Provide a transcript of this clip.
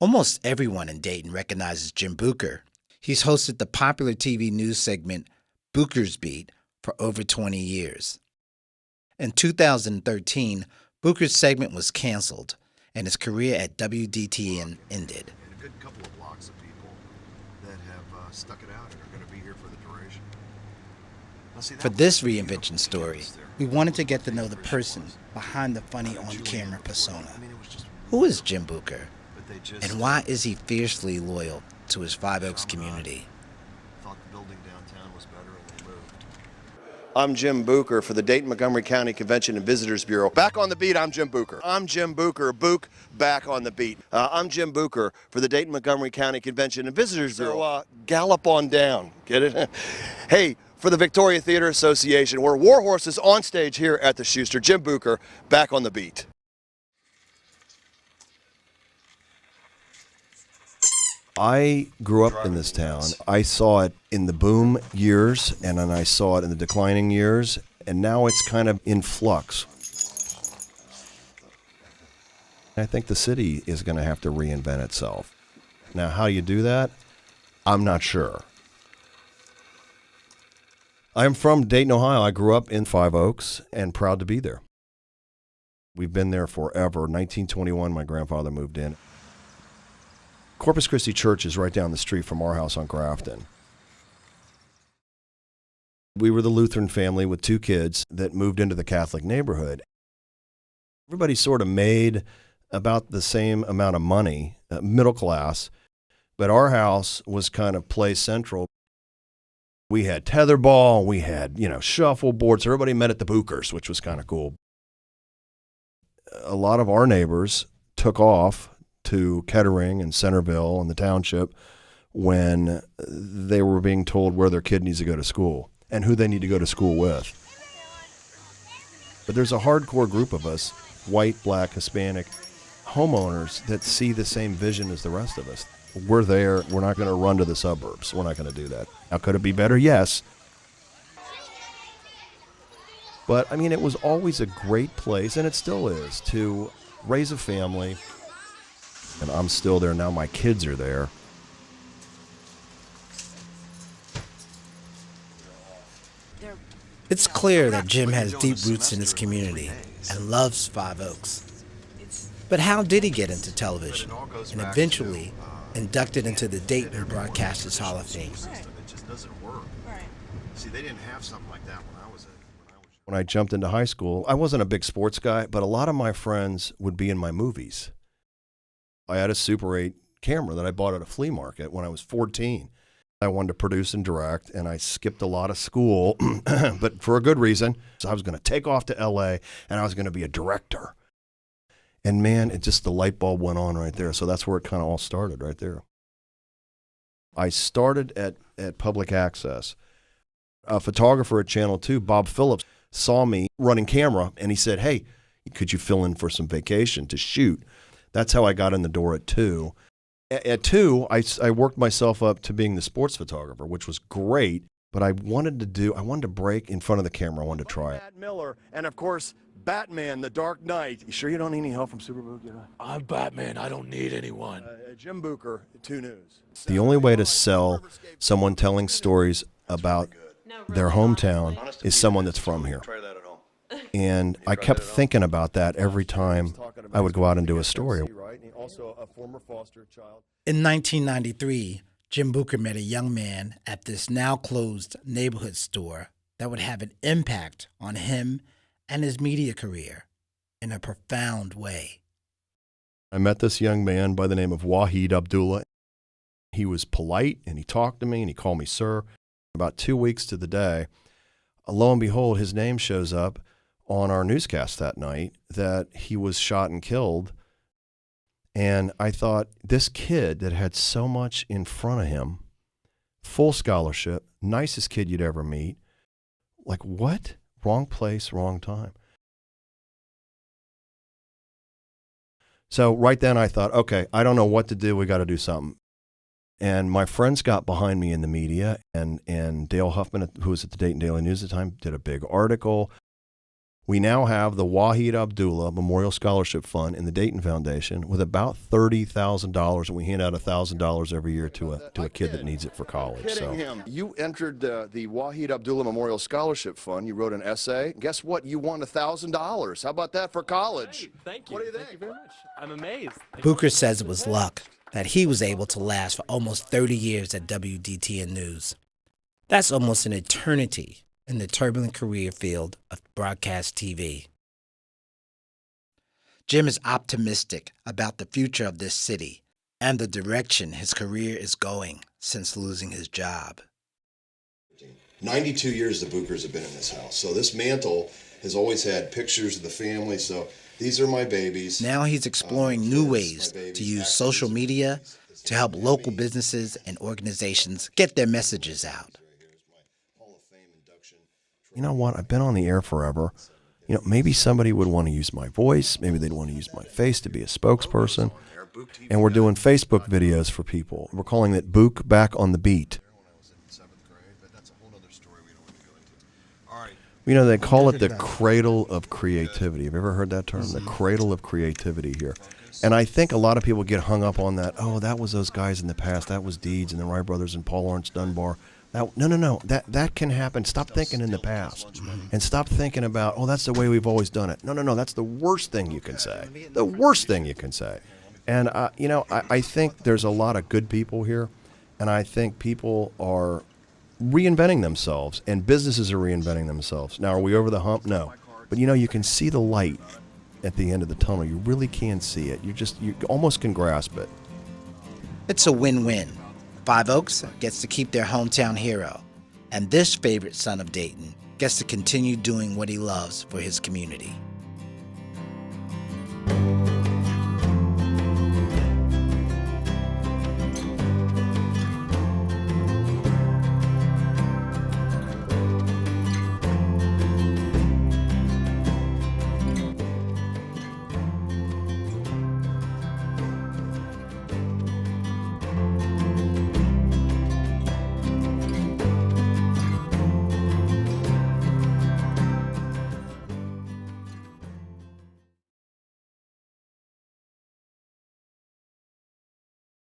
Almost everyone in Dayton recognizes Jim Bucher. He's hosted the popular TV news segment Bucher's Beat for over 20 years. In 2013, Bucher's segment was canceled, and his career at WDTN ended. And a good couple of blocks of people that have stuck it out and are going to be here for the duration. For this ReInvention story, we wanted to get to know the person behind the funny on-camera persona. Who is Jim Bucher? And why is he fiercely loyal to his Five Oaks community? Thought the building downtown was better and they moved. I'm Jim Bucher for the Dayton-Montgomery County Convention and Visitors Bureau. Back on the beat, I'm Jim Bucher. I'm Jim Bucher, Book back on the beat. I'm Jim Bucher for the Dayton-Montgomery County Convention and Visitors Bureau. So gallop on down, get it? Hey, for the Victoria Theater Association, we're war horses on stage here at the Schuster. Jim Bucher, back on the beat. I grew up in this town. I saw it in the boom years, and then I saw it in the declining years, and now it's kind of in flux. I think the city is going to have to reinvent itself. Now, how you do that, I'm not sure. I'm from Dayton, Ohio. I grew up in Five Oaks and proud to be there. We've been there forever. 1921, my grandfather moved in. Corpus Christi Church is right down the street from our house on Grafton. We were the Lutheran family with 2 kids that moved into the Catholic neighborhood. Everybody sort of made about the same amount of money, middle class, but our house was kind of play central. We had tetherball, we had, shuffleboards. Everybody met at the Buchers, which was kind of cool. A lot of our neighbors took off to Kettering and Centerville and the township when they were being told where their kid needs to go to school and who they need to go to school with. But there's a hardcore group of us, white, black, Hispanic homeowners that see the same vision as the rest of us. We're there. We're not going to run to the suburbs. We're not going to do that. Now, could it be better? Yes. But, it was always a great place, and it still is, to raise a family. And I'm still there now. My kids are there. It's clear that Jim has deep roots in his community and loves Five Oaks. But how did he get into television and eventually inducted into the Dayton Broadcasters Hall of Fame? It just doesn't work. See, they didn't have something like that when I was When I jumped into high school, I wasn't a big sports guy, but a lot of my friends would be in my movies. I had a Super 8 camera that I bought at a flea market when I was 14. I wanted to produce and direct, and I skipped a lot of school, but for a good reason. So I was going to take off to L.A., and I was going to be a director. And man, the light bulb went on right there. So that's where it kind of all started right there. I started at Public Access. A photographer at Channel 2, Bob Phillips, saw me running camera, and he said, hey, could you fill in for some vacation to shoot? That's how I got in the door at 2. At 2, I worked myself up to being the sports photographer, which was great, but I wanted to break in front of the camera. I wanted to try it. Matt Miller, and of course, Batman, the Dark Knight. You sure you don't need any help from Superbook? I'm Batman. I don't need anyone. Jim Bucher, 2 News. The only way to sell someone telling stories about their hometown is someone that's from here. And I kept thinking about that every time I would go out and do a story. In 1993, Jim Bucher met a young man at this now closed neighborhood store that would have an impact on him and his media career in a profound way. I met this young man by the name of Waajid Abdullah. He was polite, and he talked to me, and he called me sir. About 2 weeks to the day, lo and behold, his name shows up on our newscast that night that he was shot and killed. And I thought, this kid that had so much in front of him, full scholarship, nicest kid you'd ever meet, like what? Wrong place, wrong time. So right then I thought, okay, I don't know what to do. We got to do something. And my friends got behind me in the media, and Dale Huffman, who was at the Dayton Daily News at the time, did a big article. We now have the Waajid Abdullah Memorial Scholarship Fund in the Dayton Foundation with about $30,000, and we hand out $1,000 every year to a kid that needs it for college. So You entered the Waajid Abdullah Memorial Scholarship Fund. You wrote an essay. Guess what? You won $1,000. How about that for college? Thank you. What do you think? Thank you very much. I'm amazed. Bucher says it was luck that he was able to last for almost 30 years at WDTN News. That's almost an eternity in the turbulent career field of broadcast TV. Jim is optimistic about the future of this city and the direction his career is going since losing his job. 92 years the Buchers have been in this house. So this mantle has always had pictures of the family. So these are my babies. Now he's exploring new ways to use social media to help local businesses and organizations get their messages out. you know what, I've been on the air forever. You know, maybe somebody would want to use my voice. Maybe they'd want to use my face to be a spokesperson. And we're doing Facebook videos for people. We're calling it Book Back on the Beat. You know, they call it the cradle of creativity. Have you ever heard that term? The cradle of creativity here. And I think a lot of people get hung up on that. Oh, that was those guys in the past. That was Deeds and the Wright brothers and Paul Lawrence Dunbar. No. That can happen. Stop thinking in the past. And stop thinking about, oh, that's the way we've always done it. No. That's the worst thing you can say. The worst thing you can say. And, you know, I think there's a lot of good people here. And I think people are reinventing themselves. And businesses are reinventing themselves. Now, are we over the hump? No. But, you know, you can see the light at the end of the tunnel. You really can see it. You almost can grasp it. It's a win-win. Five Oaks gets to keep their hometown hero, and this favorite son of Dayton gets to continue doing what he loves for his community.